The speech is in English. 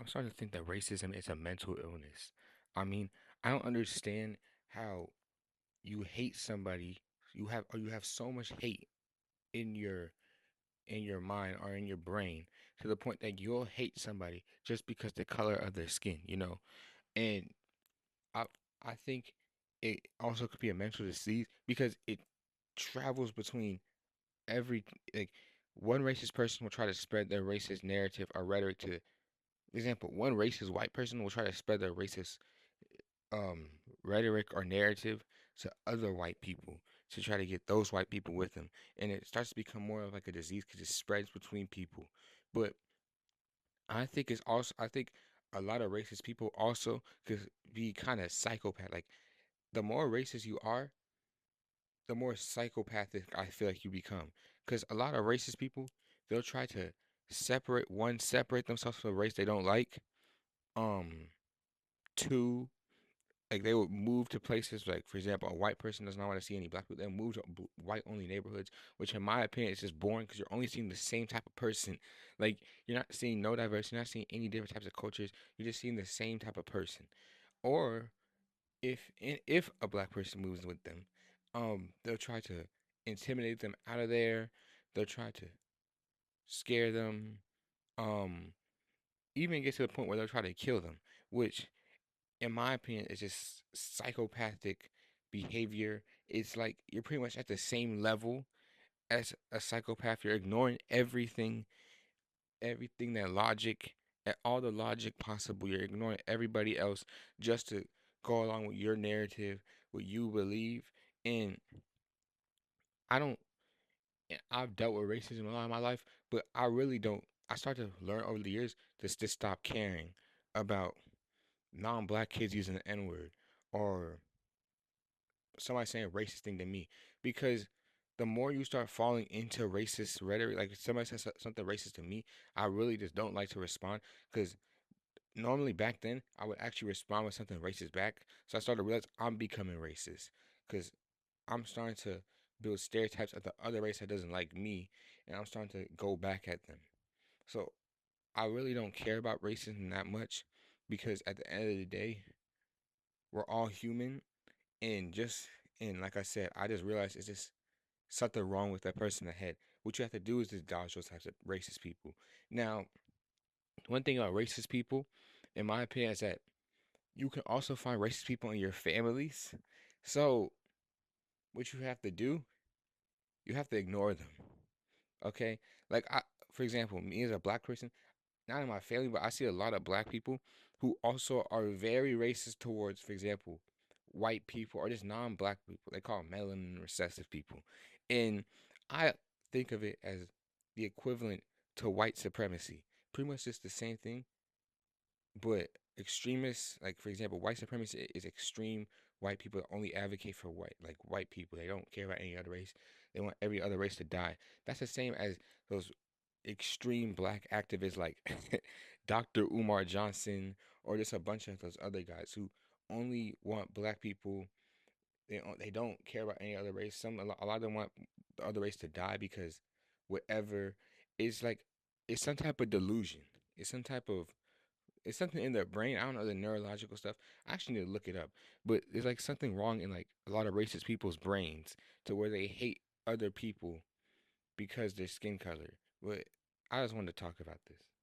I'm starting to think that racism is a mental illness. I mean, I don't understand how you hate somebody, you have so much hate in your mind or in your brain to the point that you'll hate somebody just because the color of their skin, you know? And I I think it also could be a mental disease because it travels between every like one racist person will try to spread their racist narrative or rhetoric to example, one racist white person will try to spread their racist um rhetoric or narrative to other white people to try to get those white people with them, and it starts to become more of like a disease because it spreads between people. But I think a lot of racist people also could be kind of psychopath. Like the more racist you are, the more psychopathic I feel like you become. Because a lot of racist people, they'll try to separate themselves from a race they don't like. Um, two, like they would move to places like, for example, a white person does not want to see any black people. They'll move to white only neighborhoods, which in my opinion is just boring because you're only seeing the same type of person. Like you're not seeing no diversity, you're not seeing any different types of cultures. You're just seeing the same type of person. Or if a black person moves with them, they'll try to intimidate them out of there. They'll try to scare them. Um, even get to the point where they'll try to kill them, which in my opinion, is just psychopathic behavior. It's like you're pretty much at the same level as a psychopath. You're ignoring everything that logic, all the logic possible. You're ignoring everybody else just to go along with your narrative, what you believe. And I don't, I've dealt with racism a lot in my life, but I really don't. I started to learn over the years to stop caring about non-black kids using the N-word or somebody saying a racist thing to me because the more you start falling into racist rhetoric, like if somebody says something racist to me, I really just don't like to respond because normally back then I would actually respond with something racist back. So I started to realize I'm becoming racist because I'm starting to build stereotypes of the other race that doesn't like me, and I'm starting to go back at them. So I really don't care about racism that much because at the end of the day, we're all human, and like I said, I just realized it's just something wrong with that person ahead. What you have to do is just dodge those types of racist people. Now, one thing about racist people, in my opinion, is that you can also find racist people in your families. So, what you have to do, you have to ignore them. Okay? Like for example, me as a black person, not in my family, but I see a lot of black people who also are very racist towards, for example, white people or just non-black people. They call them melanin recessive people, and I think of it as the equivalent to white supremacy. Pretty much just the same thing, but extremists, like for example, white supremacy is extreme white people that only advocate for white people. They don't care about any other race. They want every other race to die. That's the same as those extreme black activists like Dr. Umar Johnson or just a bunch of those other guys who only want black people. They don't care about any other race. A lot of them want the other race to die because whatever is like it's some type of delusion. It's some type of it's something in their brain. I don't know the neurological stuff. I actually need to look it up. But there's like something wrong in like a lot of racist people's brains to where they hate other people because their skin color. But I just wanted to talk about this.